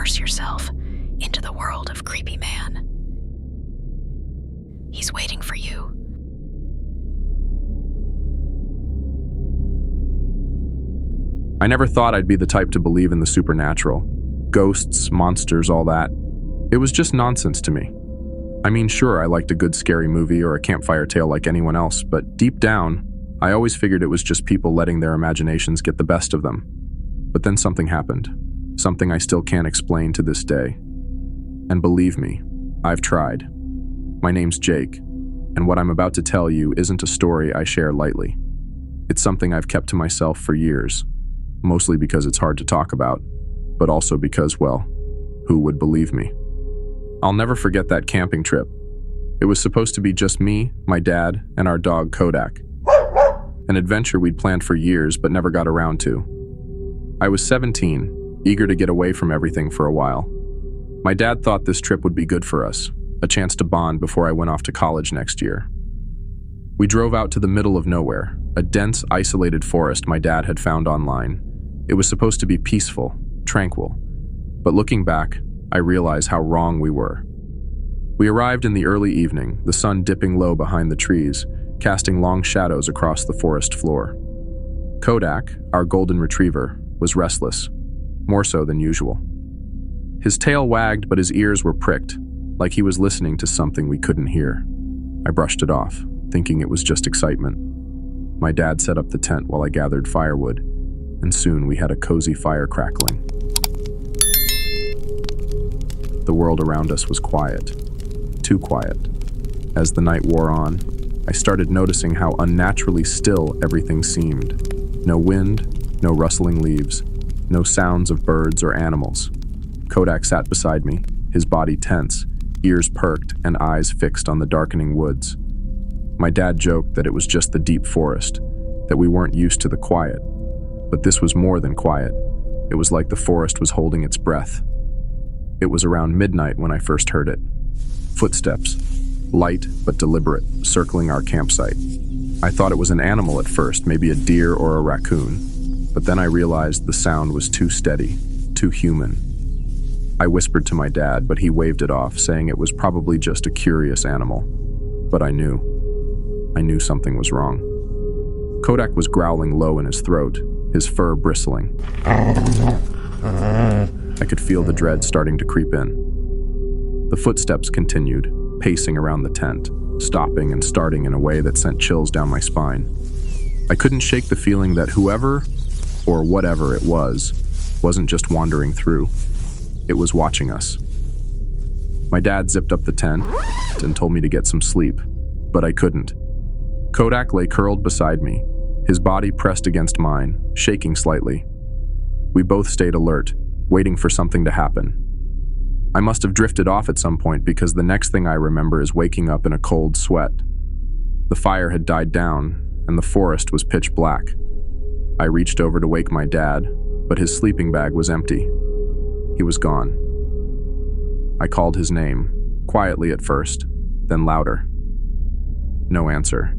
immerse yourself into the world of Creepy Man. He's waiting for you. I never thought I'd be the type to believe in the supernatural. Ghosts, monsters, all that. It was just nonsense to me. I mean, sure, I liked a good scary movie or a campfire tale like anyone else, but deep down, I always figured it was just people letting their imaginations get the best of them. But then something happened. Something I still can't explain to this day. And believe me, I've tried. My name's Jake, and what I'm about to tell you isn't a story I share lightly. It's something I've kept to myself for years, mostly because it's hard to talk about, but also because, well, who would believe me? I'll never forget that camping trip. It was supposed to be just me, my dad, and our dog Kodak. An adventure we'd planned for years but never got around to. I was 17, eager to get away from everything for a while. My dad thought this trip would be good for us, a chance to bond before I went off to college next year. We drove out to the middle of nowhere, a dense, isolated forest my dad had found online. It was supposed to be peaceful, tranquil, but looking back, I realize how wrong we were. We arrived in the early evening, the sun dipping low behind the trees, casting long shadows across the forest floor. Kodak, our golden retriever, was restless, more so than usual. His tail wagged, but his ears were pricked, like he was listening to something we couldn't hear. I brushed it off, thinking it was just excitement. My dad set up the tent while I gathered firewood, and soon we had a cozy fire crackling. The world around us was quiet, too quiet. As the night wore on, I started noticing how unnaturally still everything seemed. No wind, no rustling leaves, no sounds of birds or animals. Kodak sat beside me, his body tense, ears perked and eyes fixed on the darkening woods. My dad joked that it was just the deep forest, that we weren't used to the quiet. But this was more than quiet. It was like the forest was holding its breath. It was around midnight when I first heard it. Footsteps, light but deliberate, circling our campsite. I thought it was an animal at first, maybe a deer or a raccoon. But then I realized the sound was too steady, too human. I whispered to my dad, but he waved it off, saying it was probably just a curious animal. But I knew something was wrong. Kodak was growling low in his throat, his fur bristling. I could feel the dread starting to creep in. The footsteps continued, pacing around the tent, stopping and starting in a way that sent chills down my spine. I couldn't shake the feeling that whoever, or whatever it was, wasn't just wandering through. It was watching us. My dad zipped up the tent and told me to get some sleep, but I couldn't. Kodak lay curled beside me, his body pressed against mine, shaking slightly. We both stayed alert, waiting for something to happen. I must have drifted off at some point because the next thing I remember is waking up in a cold sweat. The fire had died down, and the forest was pitch black. I reached over to wake my dad, but his sleeping bag was empty. He was gone. I called his name, quietly at first, then louder. No answer.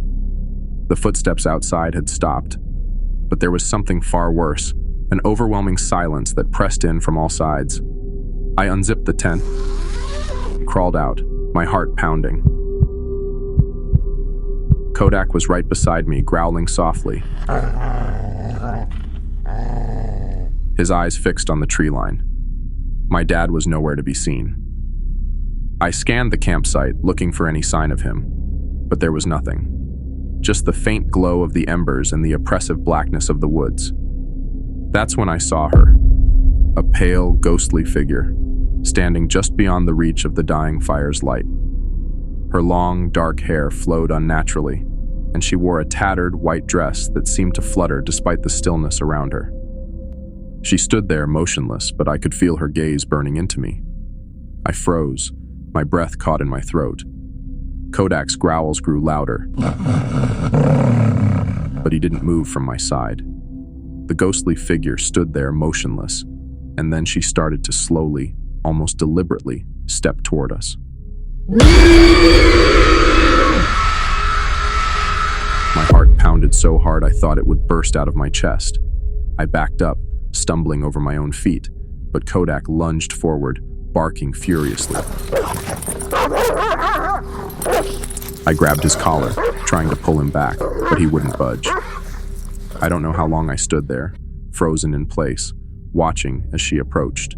The footsteps outside had stopped, but there was something far worse, an overwhelming silence that pressed in from all sides. I unzipped the tent, crawled out, my heart pounding. Kodak was right beside me, growling softly, his eyes fixed on the tree line. My dad was nowhere to be seen. I scanned the campsite, looking for any sign of him, but there was nothing. Just the faint glow of the embers and the oppressive blackness of the woods. That's when I saw her, a pale, ghostly figure, standing just beyond the reach of the dying fire's light. Her long, dark hair flowed unnaturally, and she wore a tattered white dress that seemed to flutter despite the stillness around her. She stood there motionless, but I could feel her gaze burning into me. I froze, my breath caught in my throat. Kodak's growls grew louder, but he didn't move from my side. The ghostly figure stood there motionless, and then she started to slowly, almost deliberately, step toward us. My heart pounded so hard I thought it would burst out of my chest. I backed up, stumbling over my own feet, but Kodak lunged forward, barking furiously. I grabbed his collar, trying to pull him back, but he wouldn't budge. I don't know how long I stood there, frozen in place, watching as she approached.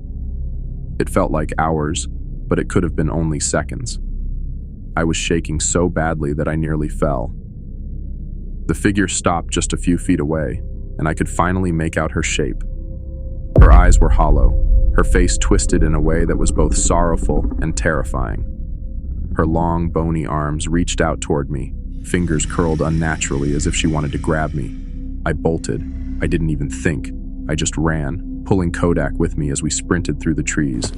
It felt like hours, but it could have been only seconds. I was shaking so badly that I nearly fell. The figure stopped just a few feet away, and I could finally make out her shape. Her eyes were hollow, her face twisted in a way that was both sorrowful and terrifying. Her long, bony arms reached out toward me, fingers curled unnaturally as if she wanted to grab me. I bolted. I didn't even think. I just ran, pulling Kodak with me as we sprinted through the trees.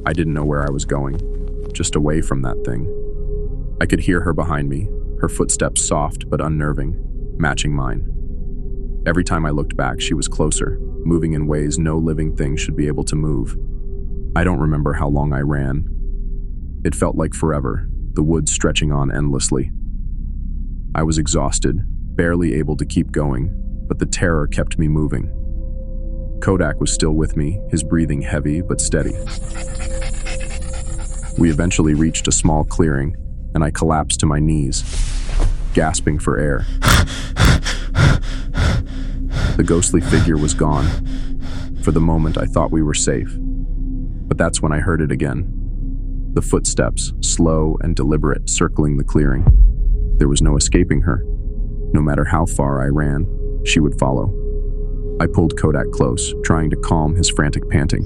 I didn't know where I was going, just away from that thing. I could hear her behind me, her footsteps soft but unnerving, matching mine. Every time I looked back, she was closer, moving in ways no living thing should be able to move. I don't remember how long I ran. It felt like forever, the woods stretching on endlessly. I was exhausted, barely able to keep going, but the terror kept me moving. Kodak was still with me, his breathing heavy but steady. We eventually reached a small clearing, and I collapsed to my knees, gasping for air. The ghostly figure was gone. For the moment, I thought we were safe. But that's when I heard it again. The footsteps, slow and deliberate, circling the clearing. There was no escaping her. No matter how far I ran, she would follow. I pulled Kodak close, trying to calm his frantic panting.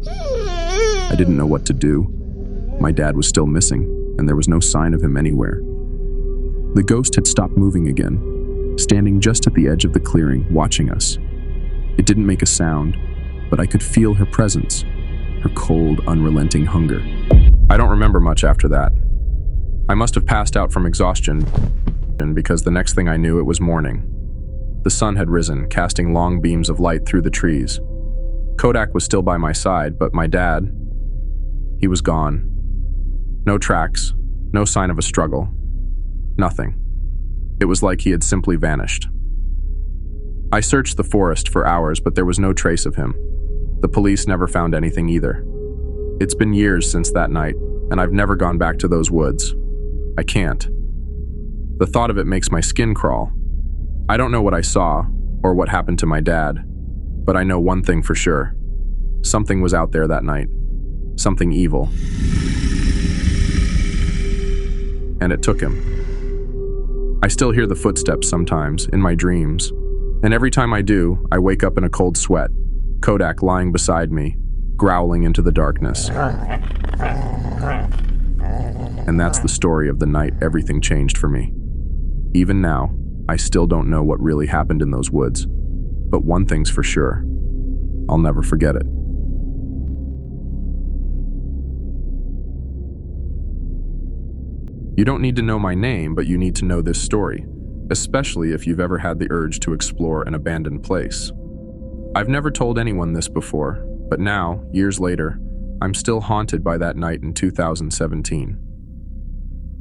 I didn't know what to do. My dad was still missing, and there was no sign of him anywhere. The ghost had stopped moving again, standing just at the edge of the clearing, watching us. It didn't make a sound, but I could feel her presence, her cold, unrelenting hunger. I don't remember much after that. I must have passed out from exhaustion, because the next thing I knew, it was morning. The sun had risen, casting long beams of light through the trees. Kodak was still by my side, but my dad, he was gone. No tracks, no sign of a struggle. Nothing. It was like he had simply vanished. I searched the forest for hours, but there was no trace of him. The police never found anything either. It's been years since that night, and I've never gone back to those woods. I can't. The thought of it makes my skin crawl. I don't know what I saw, or what happened to my dad, but I know one thing for sure. Something was out there that night. Something evil. And it took him. I still hear the footsteps sometimes, in my dreams, and every time I do, I wake up in a cold sweat, Kodak lying beside me, growling into the darkness. And that's the story of the night everything changed for me. Even now, I still don't know what really happened in those woods, but one thing's for sure. I'll never forget it. You don't need to know my name, but you need to know this story, especially if you've ever had the urge to explore an abandoned place. I've never told anyone this before, but now, years later, I'm still haunted by that night in 2017.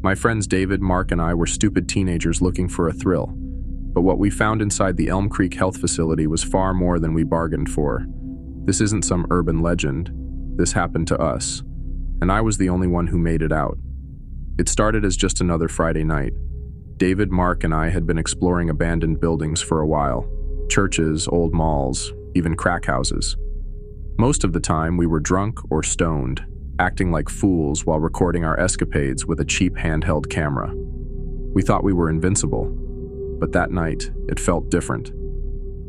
My friends David, Mark, and I were stupid teenagers looking for a thrill, but what we found inside the Elm Creek Health Facility was far more than we bargained for. This isn't some urban legend. This happened to us, and I was the only one who made it out. It started as just another Friday night. David, Mark, and I had been exploring abandoned buildings for a while. Churches, old malls, even crack houses. Most of the time, we were drunk or stoned, acting like fools while recording our escapades with a cheap handheld camera. We thought we were invincible, but that night, it felt different.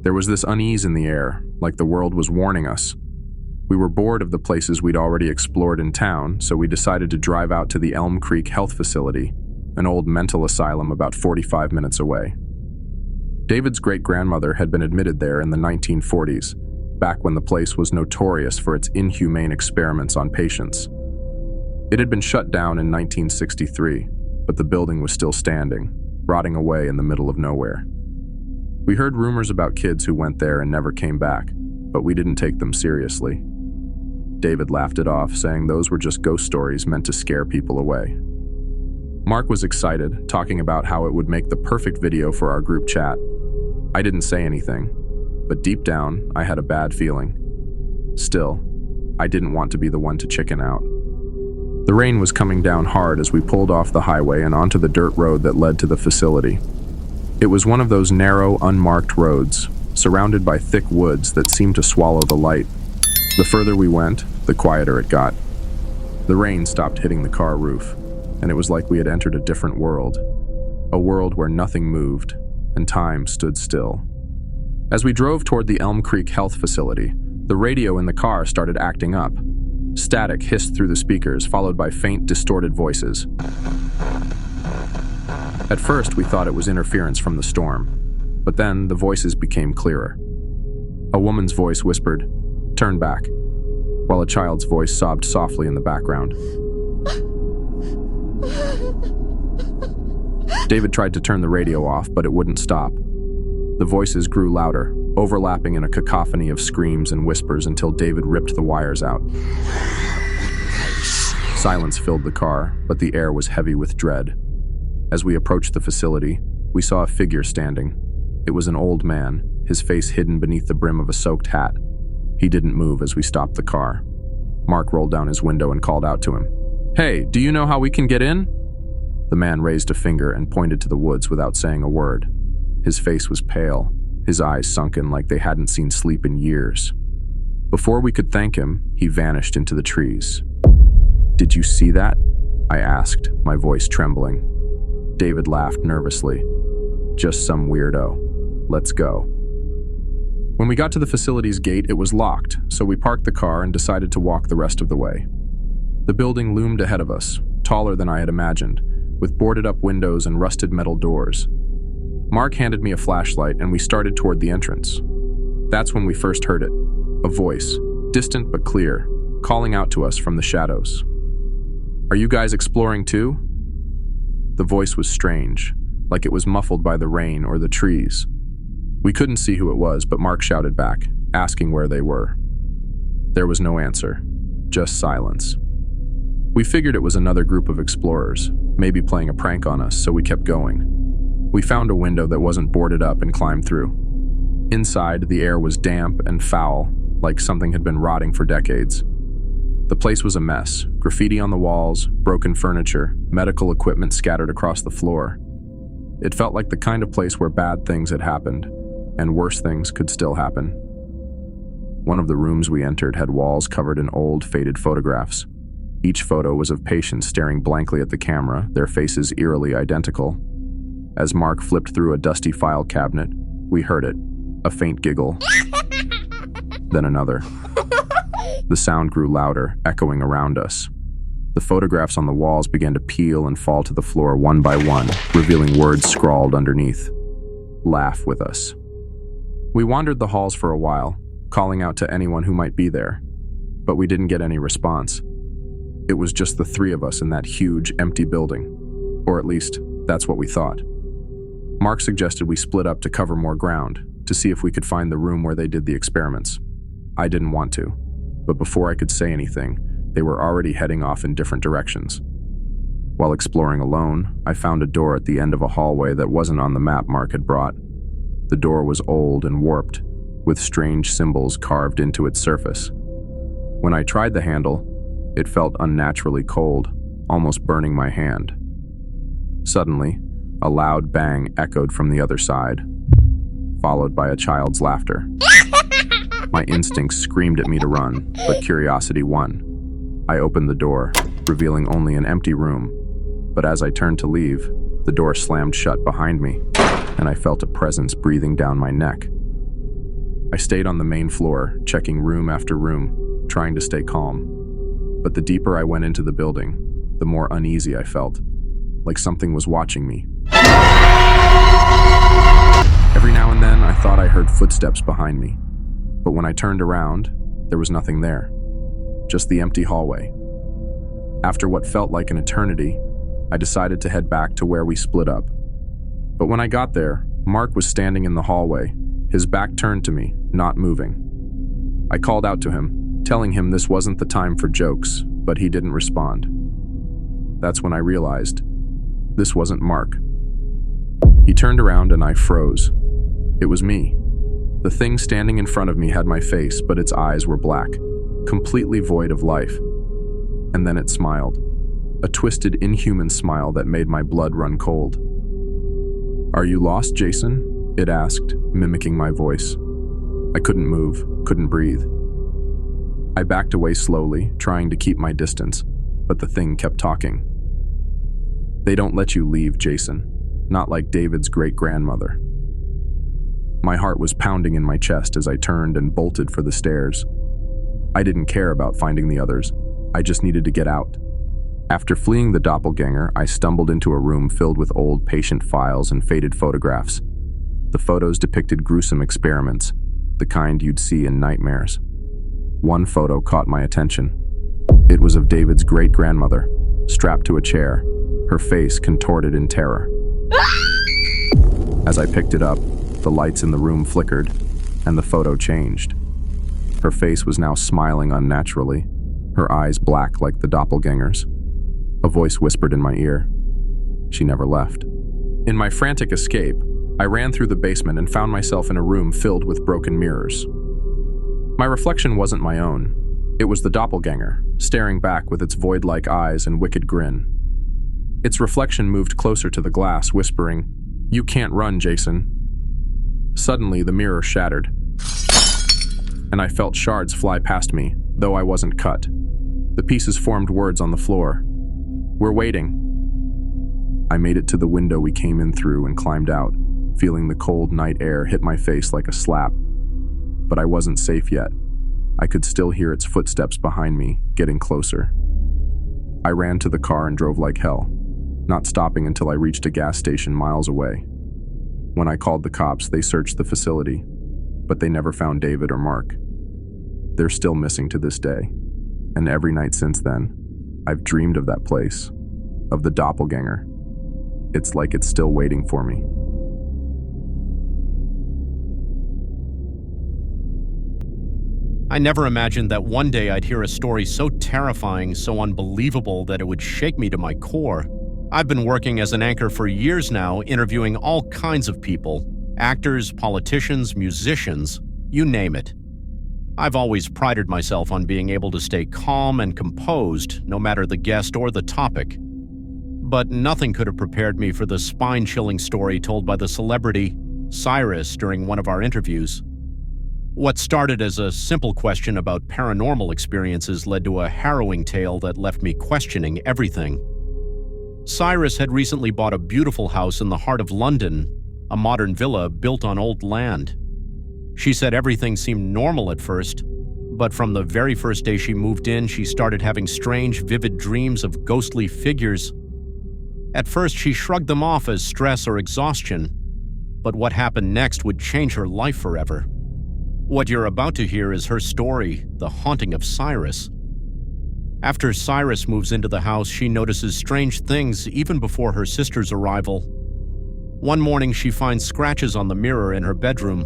There was this unease in the air, like the world was warning us. We were bored of the places we'd already explored in town, so we decided to drive out to the Elm Creek Health Facility, an old mental asylum about 45 minutes away. David's great-grandmother had been admitted there in the 1940s, back when the place was notorious for its inhumane experiments on patients. It had been shut down in 1963, but the building was still standing, rotting away in the middle of nowhere. We heard rumors about kids who went there and never came back, but we didn't take them seriously. David laughed it off, saying those were just ghost stories meant to scare people away. Mark was excited, talking about how it would make the perfect video for our group chat. I didn't say anything. but deep down, I had a bad feeling. Still, I didn't want to be the one to chicken out. The rain was coming down hard as we pulled off the highway and onto the dirt road that led to the facility. It was one of those narrow, unmarked roads, surrounded by thick woods that seemed to swallow the light. The further we went, the quieter it got. The rain stopped hitting the car roof, and it was like we had entered a different world. A world where nothing moved, and time stood still. As we drove toward the Elm Creek Health Facility, the radio in the car started acting up. Static hissed through the speakers, followed by faint, distorted voices. At first, we thought it was interference from the storm, but then the voices became clearer. A woman's voice whispered, "Turn back," while a child's voice sobbed softly in the background. David tried to turn the radio off, but it wouldn't stop. The voices grew louder, overlapping in a cacophony of screams and whispers until David ripped the wires out. Silence filled the car, but the air was heavy with dread. As we approached the facility, we saw a figure standing. It was an old man, his face hidden beneath the brim of a soaked hat. He didn't move as we stopped the car. Mark rolled down his window and called out to him. "Hey, do you know how we can get in?" The man raised a finger and pointed to the woods without saying a word. His face was pale, his eyes sunken like they hadn't seen sleep in years. Before we could thank him, he vanished into the trees. "Did you see that?" I asked, my voice trembling. David laughed nervously. "Just some weirdo. Let's go." When we got to the facility's gate, it was locked, so we parked the car and decided to walk the rest of the way. The building loomed ahead of us, taller than I had imagined, with boarded-up windows and rusted metal doors. Mark handed me a flashlight and we started toward the entrance. That's when we first heard it, a voice, distant but clear, calling out to us from the shadows. "Are you guys exploring too?" The voice was strange, like it was muffled by the rain or the trees. We couldn't see who it was, but Mark shouted back, asking where they were. There was no answer, just silence. We figured it was another group of explorers, maybe playing a prank on us, so we kept going. We found a window that wasn't boarded up and climbed through. Inside, the air was damp and foul, like something had been rotting for decades. The place was a mess, graffiti on the walls, broken furniture, medical equipment scattered across the floor. It felt like the kind of place where bad things had happened, and worse things could still happen. One of the rooms we entered had walls covered in old, faded photographs. Each photo was of patients staring blankly at the camera, their faces eerily identical. As Mark flipped through a dusty file cabinet, we heard it, a faint giggle, then another. The sound grew louder, echoing around us. The photographs on the walls began to peel and fall to the floor one by one, revealing words scrawled underneath. "Laugh with us." We wandered the halls for a while, calling out to anyone who might be there, but we didn't get any response. It was just the three of us in that huge, empty building, or at least, that's what we thought. Mark suggested we split up to cover more ground, to see if we could find the room where they did the experiments. I didn't want to, but before I could say anything, they were already heading off in different directions. While exploring alone, I found a door at the end of a hallway that wasn't on the map Mark had brought. The door was old and warped, with strange symbols carved into its surface. When I tried the handle, it felt unnaturally cold, almost burning my hand. Suddenly, a loud bang echoed from the other side, followed by a child's laughter. My instincts screamed at me to run, but curiosity won. I opened the door, revealing only an empty room, but as I turned to leave, the door slammed shut behind me, and I felt a presence breathing down my neck. I stayed on the main floor, checking room after room, trying to stay calm. But the deeper I went into the building, the more uneasy I felt, like something was watching me. Every now and then, I thought I heard footsteps behind me, but when I turned around, there was nothing there, just the empty hallway. After what felt like an eternity, I decided to head back to where we split up. But when I got there, Mark was standing in the hallway, his back turned to me, not moving. I called out to him, telling him this wasn't the time for jokes, but he didn't respond. That's when I realized this wasn't Mark. He turned around and I froze. It was me. The thing standing in front of me had my face, but its eyes were black, completely void of life. And then it smiled. A twisted, inhuman smile that made my blood run cold. "Are you lost, Jason?" it asked, mimicking my voice. I couldn't move, couldn't breathe. I backed away slowly, trying to keep my distance, but the thing kept talking. "They don't let you leave, Jason. Not like David's great-grandmother." My heart was pounding in my chest as I turned and bolted for the stairs. I didn't care about finding the others. I just needed to get out. After fleeing the doppelganger, I stumbled into a room filled with old patient files and faded photographs. The photos depicted gruesome experiments, the kind you'd see in nightmares. One photo caught my attention. It was of David's great-grandmother, strapped to a chair, her face contorted in terror. As I picked it up, the lights in the room flickered, and the photo changed. Her face was now smiling unnaturally, her eyes black like the doppelganger's. A voice whispered in my ear. She never left. In my frantic escape, I ran through the basement and found myself in a room filled with broken mirrors. My reflection wasn't my own. It was the doppelganger, staring back with its void-like eyes and wicked grin. Its reflection moved closer to the glass, whispering, "You can't run, Jason." Suddenly, the mirror shattered, and I felt shards fly past me, though I wasn't cut. The pieces formed words on the floor. "We're waiting." I made it to the window we came in through and climbed out, feeling the cold night air hit my face like a slap. But I wasn't safe yet. I could still hear its footsteps behind me, getting closer. I ran to the car and drove like hell, not stopping until I reached a gas station miles away. When I called the cops, they searched the facility, but they never found David or Mark. They're still missing to this day, and every night since then, I've dreamed of that place, of the doppelganger. It's like it's still waiting for me. I never imagined that one day I'd hear a story so terrifying, so unbelievable that it would shake me to my core. I've been working as an anchor for years now, interviewing all kinds of people, actors, politicians, musicians, you name it. I've always prided myself on being able to stay calm and composed, no matter the guest or the topic. But nothing could have prepared me for the spine-chilling story told by the celebrity, Cyrus, during one of our interviews. What started as a simple question about paranormal experiences led to a harrowing tale that left me questioning everything. Cyrus had recently bought a beautiful house in the heart of London, a modern villa built on old land. She said everything seemed normal at first, but from the very first day she moved in, she started having strange, vivid dreams of ghostly figures. At first, she shrugged them off as stress or exhaustion, but what happened next would change her life forever. What you're about to hear is her story, The Haunting of Cyrus. After Cyrus moves into the house, she notices strange things even before her sister's arrival. One morning, she finds scratches on the mirror in her bedroom.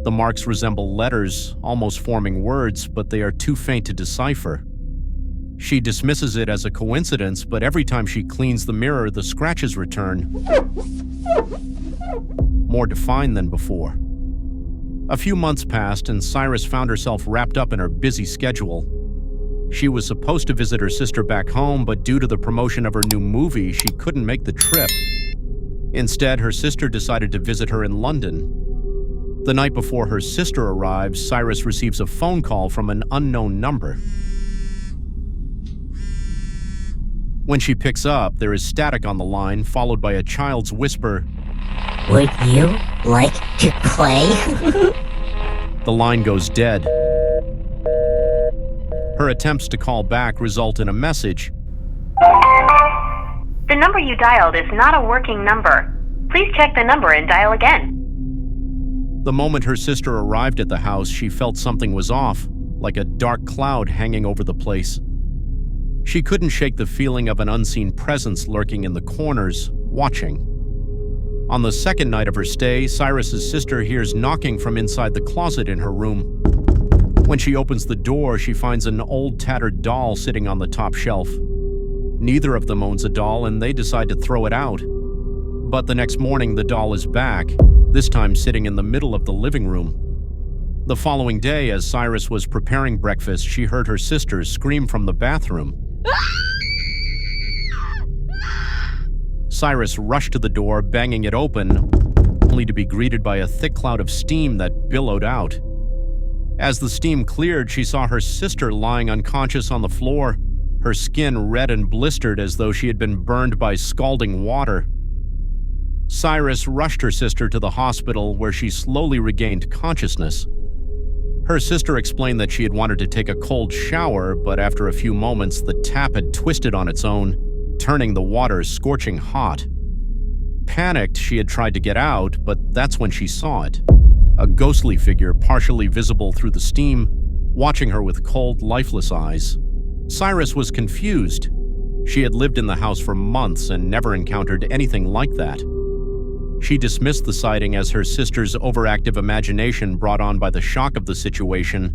The marks resemble letters, almost forming words, but they are too faint to decipher. She dismisses it as a coincidence, but every time she cleans the mirror, the scratches return, more defined than before. A few months passed, and Cyrus found herself wrapped up in her busy schedule. She was supposed to visit her sister back home, but due to the promotion of her new movie, she couldn't make the trip. Instead, her sister decided to visit her in London. The night before her sister arrives, Cyrus receives a phone call from an unknown number. When she picks up, there is static on the line, followed by a child's whisper, "Would you like to play?" The line goes dead. Her attempts to call back result in a message. "The number you dialed is not a working number. Please check the number and dial again." The moment her sister arrived at the house, she felt something was off, like a dark cloud hanging over the place. She couldn't shake the feeling of an unseen presence lurking in the corners, watching. On the second night of her stay, Cyrus's sister hears knocking from inside the closet in her room. When she opens the door, she finds an old tattered doll sitting on the top shelf. Neither of them owns a doll, and they decide to throw it out. But the next morning, the doll is back, this time sitting in the middle of the living room. The following day, as Cyrus was preparing breakfast, she heard her sister scream from the bathroom. Cyrus rushed to the door, banging it open, only to be greeted by a thick cloud of steam that billowed out. As the steam cleared, she saw her sister lying unconscious on the floor, her skin red and blistered as though she had been burned by scalding water. Cyrus rushed her sister to the hospital, where she slowly regained consciousness. Her sister explained that she had wanted to take a cold shower, but after a few moments, the tap had twisted on its own, turning the water scorching hot. Panicked, she had tried to get out, but that's when she saw it. A ghostly figure, partially visible through the steam, watching her with cold, lifeless eyes. Cyrus was confused. She had lived in the house for months and never encountered anything like that. She dismissed the sighting as her sister's overactive imagination brought on by the shock of the situation,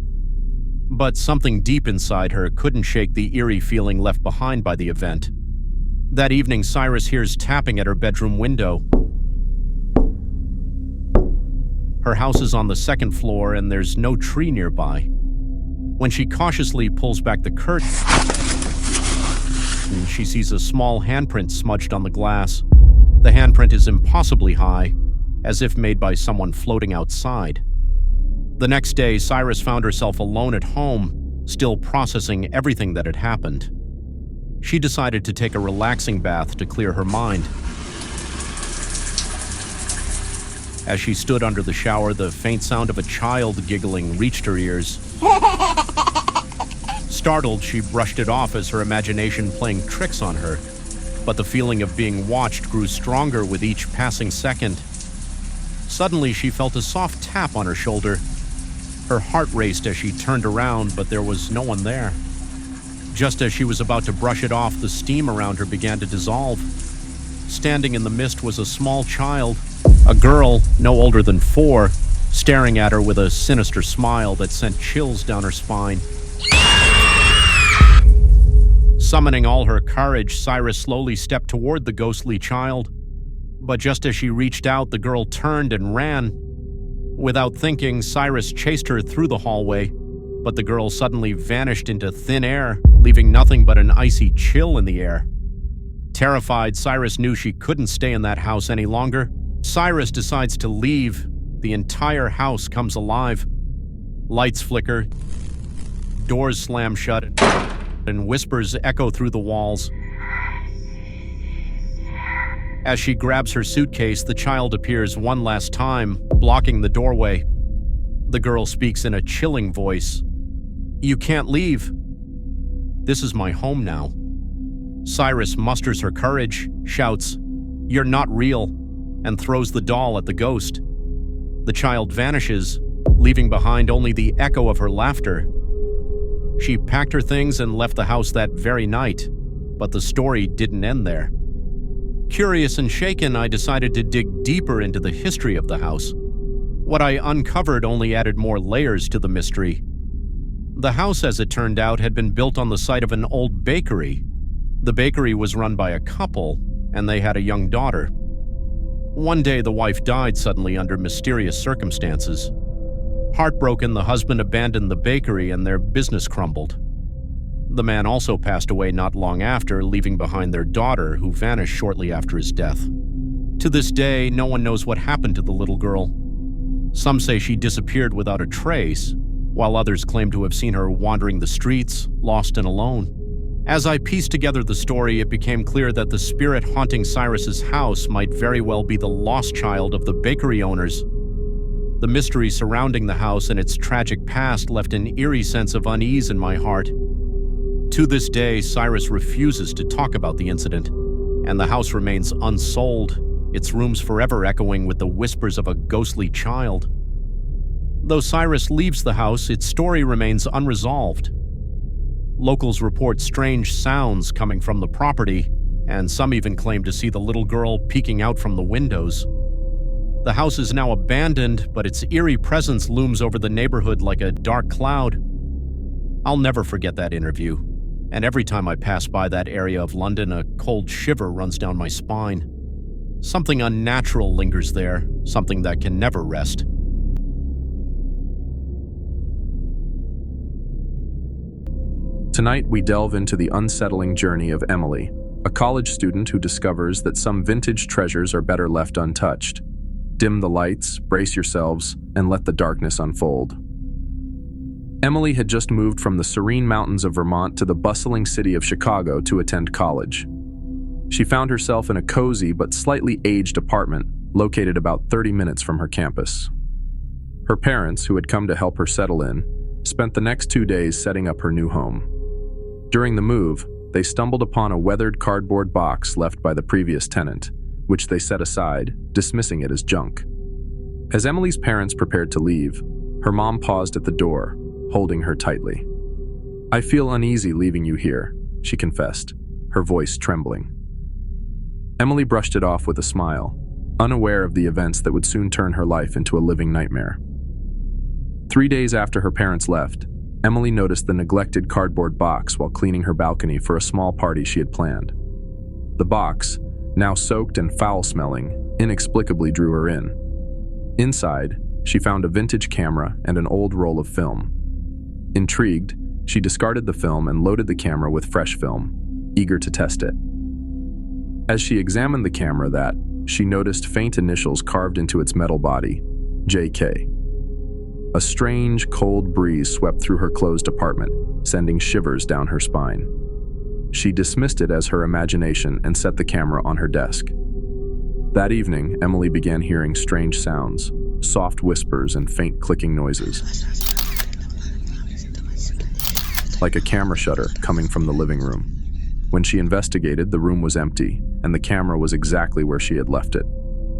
but something deep inside her couldn't shake the eerie feeling left behind by the event. That evening, Cyrus hears tapping at her bedroom window. Her house is on the second floor and there's no tree nearby. When she cautiously pulls back the curtain, she sees a small handprint smudged on the glass. The handprint is impossibly high, as if made by someone floating outside. The next day, Cyrus found herself alone at home, still processing everything that had happened. She decided to take a relaxing bath to clear her mind. As she stood under the shower, the faint sound of a child giggling reached her ears. Startled, she brushed it off as her imagination playing tricks on her. But the feeling of being watched grew stronger with each passing second. Suddenly, she felt a soft tap on her shoulder. Her heart raced as she turned around, but there was no one there. Just as she was about to brush it off, the steam around her began to dissolve. Standing in the mist was a small child, a girl no older than 4, staring at her with a sinister smile that sent chills down her spine. Summoning all her courage, Cyrus slowly stepped toward the ghostly child. But just as she reached out, the girl turned and ran. Without thinking, Cyrus chased her through the hallway, but the girl suddenly vanished into thin air, leaving nothing but an icy chill in the air. Terrified, Cyrus knew she couldn't stay in that house any longer. Cyrus decides to leave. The entire house comes alive. Lights flicker, doors slam shut, and whispers echo through the walls. As she grabs her suitcase, the child appears one last time, blocking the doorway. The girl speaks in a chilling voice. "You can't leave. This is my home now." Cyrus musters her courage, shouts, "You're not real," and throws the doll at the ghost. The child vanishes, leaving behind only the echo of her laughter. She packed her things and left the house that very night, but the story didn't end there. Curious and shaken, I decided to dig deeper into the history of the house. What I uncovered only added more layers to the mystery. The house, as it turned out, had been built on the site of an old bakery. The bakery was run by a couple, and they had a young daughter. One day, the wife died suddenly under mysterious circumstances. Heartbroken, the husband abandoned the bakery and their business crumbled. The man also passed away not long after, leaving behind their daughter, who vanished shortly after his death. To this day, no one knows what happened to the little girl. Some say she disappeared without a trace, while others claim to have seen her wandering the streets, lost and alone. As I pieced together the story, it became clear that the spirit haunting Cyrus's house might very well be the lost child of the bakery owners. The mystery surrounding the house and its tragic past left an eerie sense of unease in my heart. To this day, Cyrus refuses to talk about the incident, and the house remains unsold, its rooms forever echoing with the whispers of a ghostly child. Though Cyrus leaves the house, its story remains unresolved. Locals report strange sounds coming from the property, and some even claim to see the little girl peeking out from the windows. The house is now abandoned, but its eerie presence looms over the neighborhood like a dark cloud. I'll never forget that interview, and every time I pass by that area of London, a cold shiver runs down my spine. Something unnatural lingers there, something that can never rest. Tonight, we delve into the unsettling journey of Emily, a college student who discovers that some vintage treasures are better left untouched. Dim the lights, brace yourselves, and let the darkness unfold. Emily had just moved from the serene mountains of Vermont to the bustling city of Chicago to attend college. She found herself in a cozy but slightly aged apartment located about 30 minutes from her campus. Her parents, who had come to help her settle in, spent the next 2 days setting up her new home. During the move, they stumbled upon a weathered cardboard box left by the previous tenant, which they set aside, dismissing it as junk. As Emily's parents prepared to leave, her mom paused at the door, holding her tightly. "I feel uneasy leaving you here," she confessed, her voice trembling. Emily brushed it off with a smile, unaware of the events that would soon turn her life into a living nightmare. 3 days after her parents left, Emily noticed the neglected cardboard box while cleaning her balcony for a small party she had planned. The box, now soaked and foul-smelling, inexplicably drew her in. Inside, she found a vintage camera and an old roll of film. Intrigued, she discarded the film and loaded the camera with fresh film, eager to test it. As she examined the camera, she noticed faint initials carved into its metal body, JK. A strange, cold breeze swept through her closed apartment, sending shivers down her spine. She dismissed it as her imagination and set the camera on her desk. That evening, Emily began hearing strange sounds, soft whispers and faint clicking noises, like a camera shutter coming from the living room. When she investigated, the room was empty, and the camera was exactly where she had left it.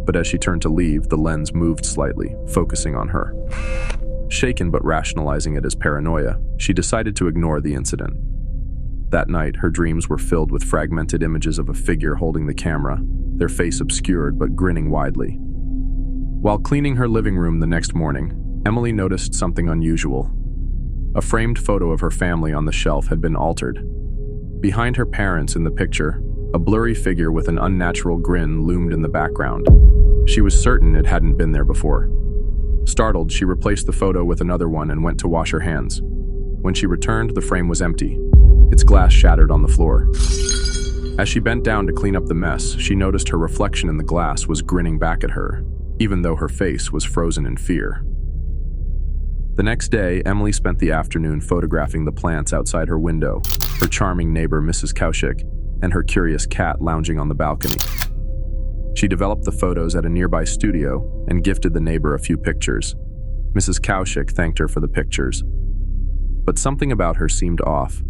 But as she turned to leave, the lens moved slightly, focusing on her. Shaken but rationalizing it as paranoia, she decided to ignore the incident. That night, her dreams were filled with fragmented images of a figure holding the camera, their face obscured but grinning widely. While cleaning her living room the next morning, Emily noticed something unusual. A framed photo of her family on the shelf had been altered. Behind her parents in the picture, a blurry figure with an unnatural grin loomed in the background. She was certain it hadn't been there before. Startled, she replaced the photo with another one and went to wash her hands. When she returned, the frame was empty, its glass shattered on the floor. As she bent down to clean up the mess, she noticed her reflection in the glass was grinning back at her, even though her face was frozen in fear. The next day, Emily spent the afternoon photographing the plants outside her window, her charming neighbor Mrs. Kaushik, and her curious cat lounging on the balcony. She developed the photos at a nearby studio and gifted the neighbor a few pictures. Mrs. Kaushik thanked her for the pictures. But something about her seemed off.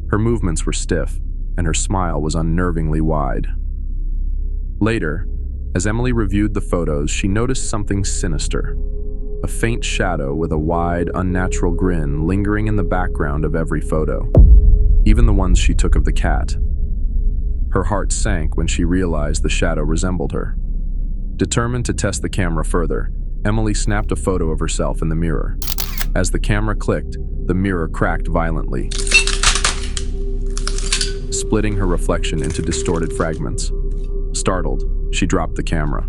Her movements were stiff, and her smile was unnervingly wide. Later, as Emily reviewed the photos, she noticed something sinister. A faint shadow with a wide, unnatural grin lingering in the background of every photo, even the ones she took of the cat. Her heart sank when she realized the shadow resembled her. Determined to test the camera further, Emily snapped a photo of herself in the mirror. As the camera clicked, the mirror cracked violently, splitting her reflection into distorted fragments. Startled, she dropped the camera.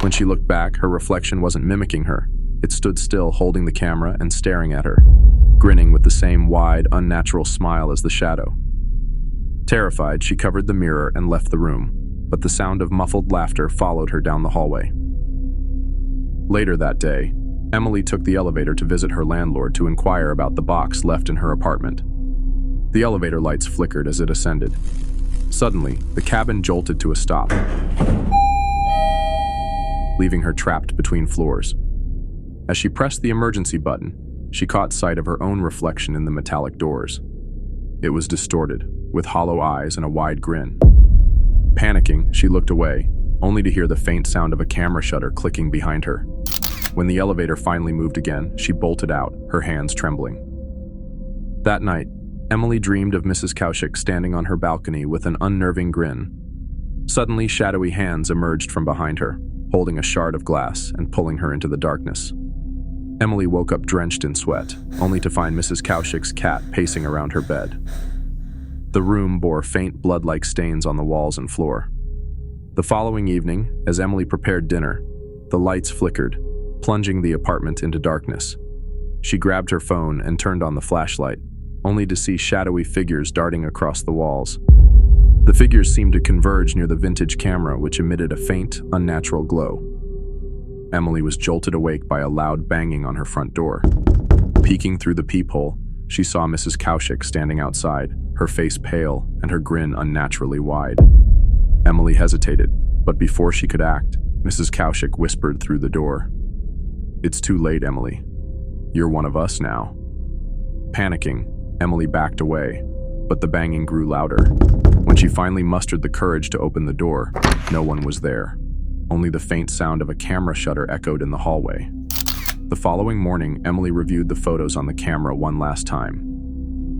When she looked back, her reflection wasn't mimicking her. It stood still, holding the camera and staring at her, grinning with the same wide, unnatural smile as the shadow. Terrified, she covered the mirror and left the room, but the sound of muffled laughter followed her down the hallway. Later that day, Emily took the elevator to visit her landlord to inquire about the box left in her apartment. The elevator lights flickered as it ascended. Suddenly, the cabin jolted to a stop, leaving her trapped between floors. As she pressed the emergency button, she caught sight of her own reflection in the metallic doors. It was distorted, with hollow eyes and a wide grin. Panicking, she looked away, only to hear the faint sound of a camera shutter clicking behind her. When the elevator finally moved again, she bolted out, her hands trembling. That night, Emily dreamed of Mrs. Kaushik standing on her balcony with an unnerving grin. Suddenly, shadowy hands emerged from behind her, holding a shard of glass and pulling her into the darkness. Emily woke up drenched in sweat, only to find Mrs. Kaushik's cat pacing around her bed. The room bore faint blood-like stains on the walls and floor. The following evening, as Emily prepared dinner, the lights flickered, plunging the apartment into darkness. She grabbed her phone and turned on the flashlight, only to see shadowy figures darting across the walls. The figures seemed to converge near the vintage camera, which emitted a faint, unnatural glow. Emily was jolted awake by a loud banging on her front door. Peeking through the peephole, she saw Mrs. Kaushik standing outside, her face pale and her grin unnaturally wide. Emily hesitated, but before she could act, Mrs. Kaushik whispered through the door, "It's too late, Emily. You're one of us now." Panicking, Emily backed away, but the banging grew louder. When she finally mustered the courage to open the door, no one was there. Only the faint sound of a camera shutter echoed in the hallway. The following morning, Emily reviewed the photos on the camera one last time.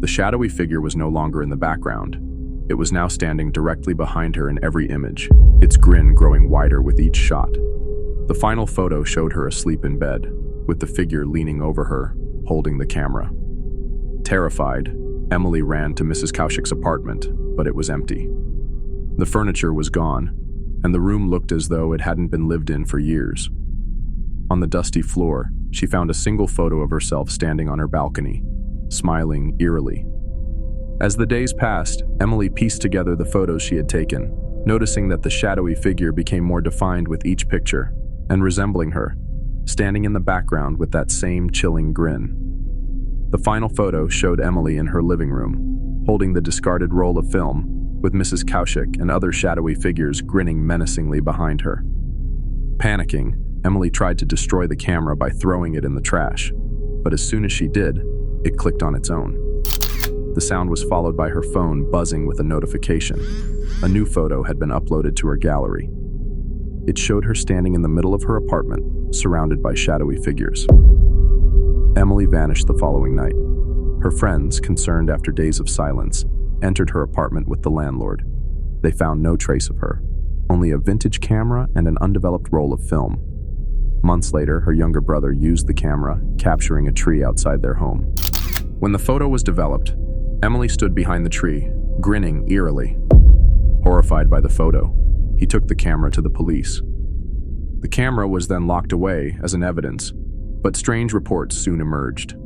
The shadowy figure was no longer in the background. It was now standing directly behind her in every image, its grin growing wider with each shot. The final photo showed her asleep in bed, with the figure leaning over her, holding the camera. Terrified, Emily ran to Mrs. Kaushik's apartment, but it was empty. The furniture was gone, and the room looked as though it hadn't been lived in for years. On the dusty floor, she found a single photo of herself standing on her balcony, smiling eerily. As the days passed, Emily pieced together the photos she had taken, noticing that the shadowy figure became more defined with each picture, and resembling her, standing in the background with that same chilling grin. The final photo showed Emily in her living room, holding the discarded roll of film, with Mrs. Kaushik and other shadowy figures grinning menacingly behind her. Panicking, Emily tried to destroy the camera by throwing it in the trash, but as soon as she did, it clicked on its own. The sound was followed by her phone buzzing with a notification. A new photo had been uploaded to her gallery. It showed her standing in the middle of her apartment, surrounded by shadowy figures. Emily vanished the following night. Her friends, concerned after days of silence, entered her apartment with the landlord. They found no trace of her, only a vintage camera and an undeveloped roll of film. Months later, her younger brother used the camera, capturing a tree outside their home. When the photo was developed, Emily stood behind the tree, grinning eerily. Horrified by the photo, he took the camera to the police. The camera was then locked away as an evidence, but strange reports soon emerged.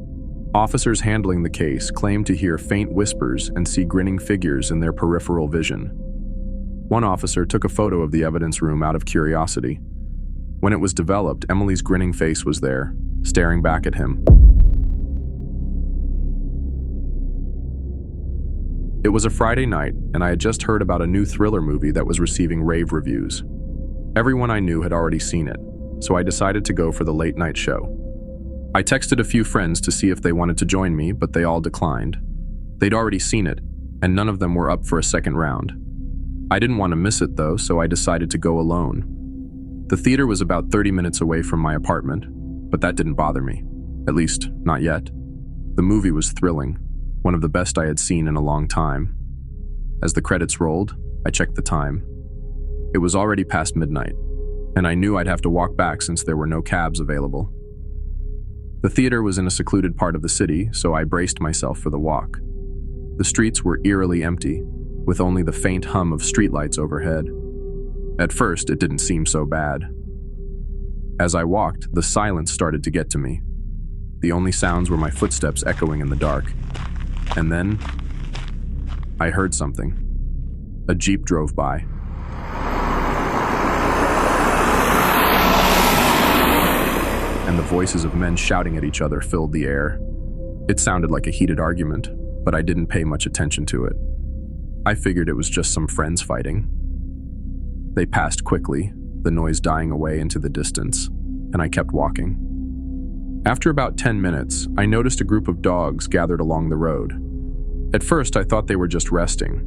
Officers handling the case claimed to hear faint whispers and see grinning figures in their peripheral vision. One officer took a photo of the evidence room out of curiosity. When it was developed, Emily's grinning face was there, staring back at him. It was a Friday night, and I had just heard about a new thriller movie that was receiving rave reviews. Everyone I knew had already seen it, so I decided to go for the late-night show. I texted a few friends to see if they wanted to join me, but they all declined. They'd already seen it, and none of them were up for a second round. I didn't want to miss it, though, so I decided to go alone. The theater was about 30 minutes away from my apartment, but that didn't bother me. At least, not yet. The movie was thrilling, one of the best I had seen in a long time. As the credits rolled, I checked the time. It was already past midnight, and I knew I'd have to walk back since there were no cabs available. The theater was in a secluded part of the city, so I braced myself for the walk. The streets were eerily empty, with only the faint hum of streetlights overhead. At first, it didn't seem so bad. As I walked, the silence started to get to me. The only sounds were my footsteps echoing in the dark. And then, I heard something. A Jeep drove by. And the voices of men shouting at each other filled the air. It sounded like a heated argument, but I didn't pay much attention to it. I figured it was just some friends fighting. They passed quickly, the noise dying away into the distance, and I kept walking. After about 10 minutes, I noticed a group of dogs gathered along the road. At first, I thought they were just resting,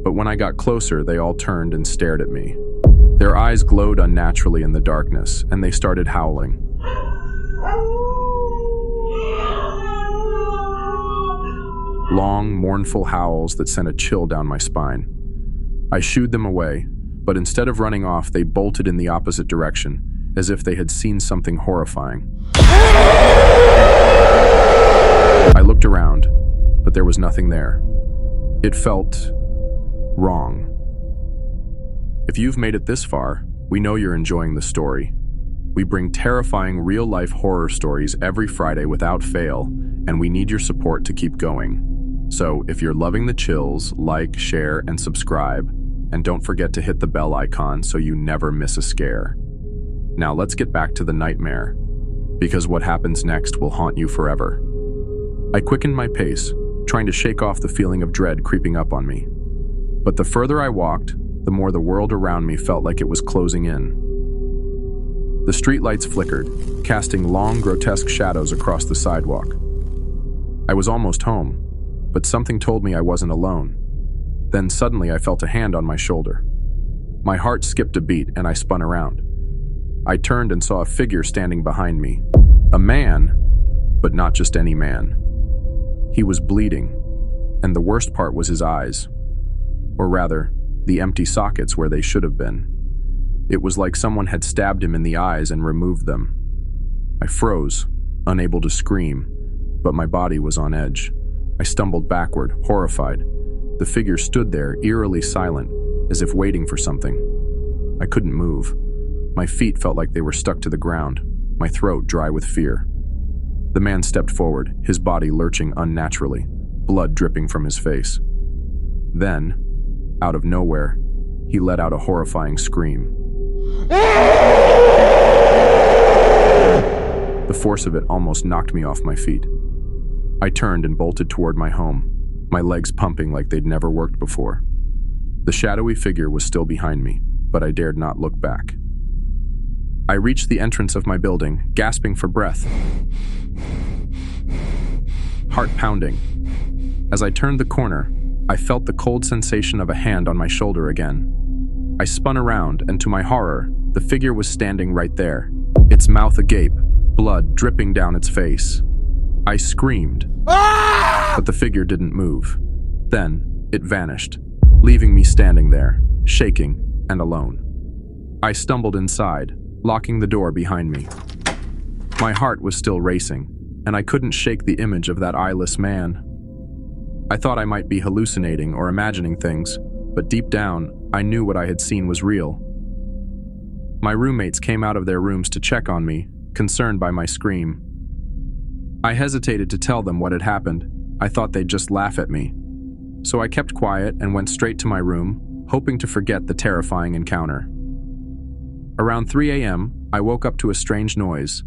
but when I got closer, they all turned and stared at me. Their eyes glowed unnaturally in the darkness, and they started howling. Long, mournful howls that sent a chill down my spine. I shooed them away, but instead of running off, they bolted in the opposite direction, as if they had seen something horrifying. I looked around, but there was nothing there. It felt wrong. If you've made it this far, we know you're enjoying the story. We bring terrifying real-life horror stories every Friday without fail, and we need your support to keep going. So, if you're loving the chills, like, share, and subscribe, and don't forget to hit the bell icon so you never miss a scare. Now let's get back to the nightmare, because what happens next will haunt you forever. I quickened my pace, trying to shake off the feeling of dread creeping up on me. But the further I walked, the more the world around me felt like it was closing in. The streetlights flickered, casting long, grotesque shadows across the sidewalk. I was almost home, but something told me I wasn't alone. Then suddenly I felt a hand on my shoulder. My heart skipped a beat and I spun around. I turned and saw a figure standing behind me. A man, but not just any man. He was bleeding, and the worst part was his eyes. Or rather, the empty sockets where they should have been. It was like someone had stabbed him in the eyes and removed them. I froze, unable to scream, but my body was on edge. I stumbled backward, horrified. The figure stood there, eerily silent, as if waiting for something. I couldn't move. My feet felt like they were stuck to the ground, my throat dry with fear. The man stepped forward, his body lurching unnaturally, blood dripping from his face. Then, out of nowhere, he let out a horrifying scream. The force of it almost knocked me off my feet. I turned and bolted toward my home, my legs pumping like they'd never worked before. The shadowy figure was still behind me, but I dared not look back. I reached the entrance of my building, gasping for breath. Heart pounding. As I turned the corner, I felt the cold sensation of a hand on my shoulder again. I spun around, and to my horror, the figure was standing right there, its mouth agape, blood dripping down its face. I screamed, but the figure didn't move. Then, it vanished, leaving me standing there, shaking and alone. I stumbled inside, locking the door behind me. My heart was still racing, and I couldn't shake the image of that eyeless man. I thought I might be hallucinating or imagining things, but deep down, I knew what I had seen was real. My roommates came out of their rooms to check on me, concerned by my scream. I hesitated to tell them what had happened. I thought they'd just laugh at me. So I kept quiet and went straight to my room, hoping to forget the terrifying encounter. Around 3 a.m., I woke up to a strange noise,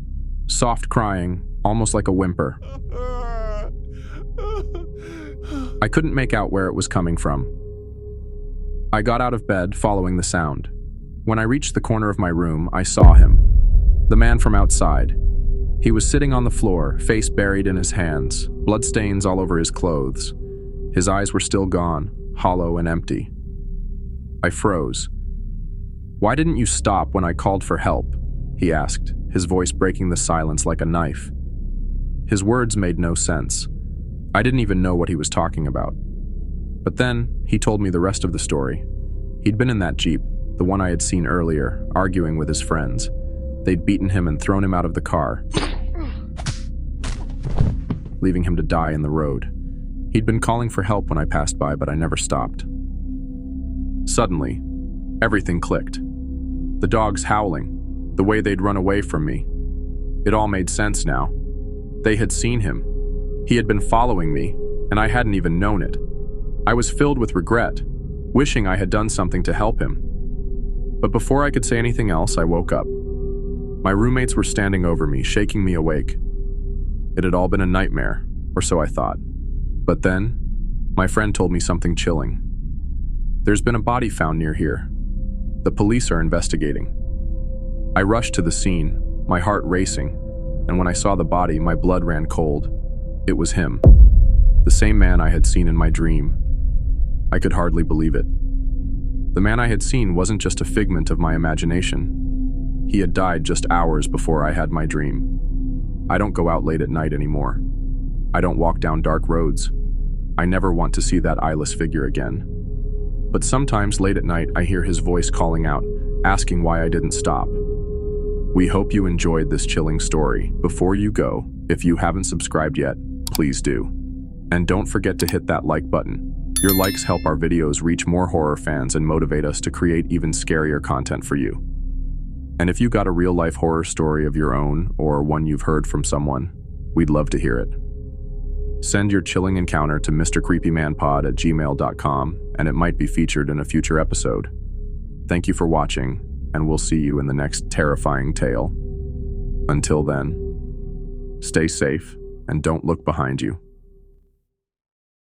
soft crying, almost like a whimper. I couldn't make out where it was coming from. I got out of bed, following the sound. When I reached the corner of my room, I saw him, the man from outside. He was sitting on the floor, face buried in his hands, bloodstains all over his clothes. His eyes were still gone, hollow and empty. I froze. "Why didn't you stop when I called for help?" he asked, his voice breaking the silence like a knife. His words made no sense. I didn't even know what he was talking about. But then, he told me the rest of the story. He'd been in that Jeep, the one I had seen earlier, arguing with his friends. They'd beaten him and thrown him out of the car, leaving him to die in the road. He'd been calling for help when I passed by, but I never stopped. Suddenly, everything clicked. The dogs howling, the way they'd run away from me. It all made sense now. They had seen him. He had been following me, and I hadn't even known it. I was filled with regret, wishing I had done something to help him. But before I could say anything else, I woke up. My roommates were standing over me, shaking me awake. It had all been a nightmare, or so I thought. But then, my friend told me something chilling. There's been a body found near here. The police are investigating. I rushed to the scene, my heart racing, and when I saw the body, my blood ran cold. It was him, the same man I had seen in my dream. I could hardly believe it. The man I had seen wasn't just a figment of my imagination. He had died just hours before I had my dream. I don't go out late at night anymore. I don't walk down dark roads. I never want to see that eyeless figure again. But sometimes late at night, I hear his voice calling out, asking why I didn't stop. We hope you enjoyed this chilling story. Before you go, if you haven't subscribed yet, please do. And don't forget to hit that like button. Your likes help our videos reach more horror fans and motivate us to create even scarier content for you. And if you got a real-life horror story of your own, or one you've heard from someone, we'd love to hear it. Send your chilling encounter to mrcreepymanpod@gmail.com, and it might be featured in a future episode. Thank you for watching, and we'll see you in the next terrifying tale. Until then, stay safe and don't look behind you.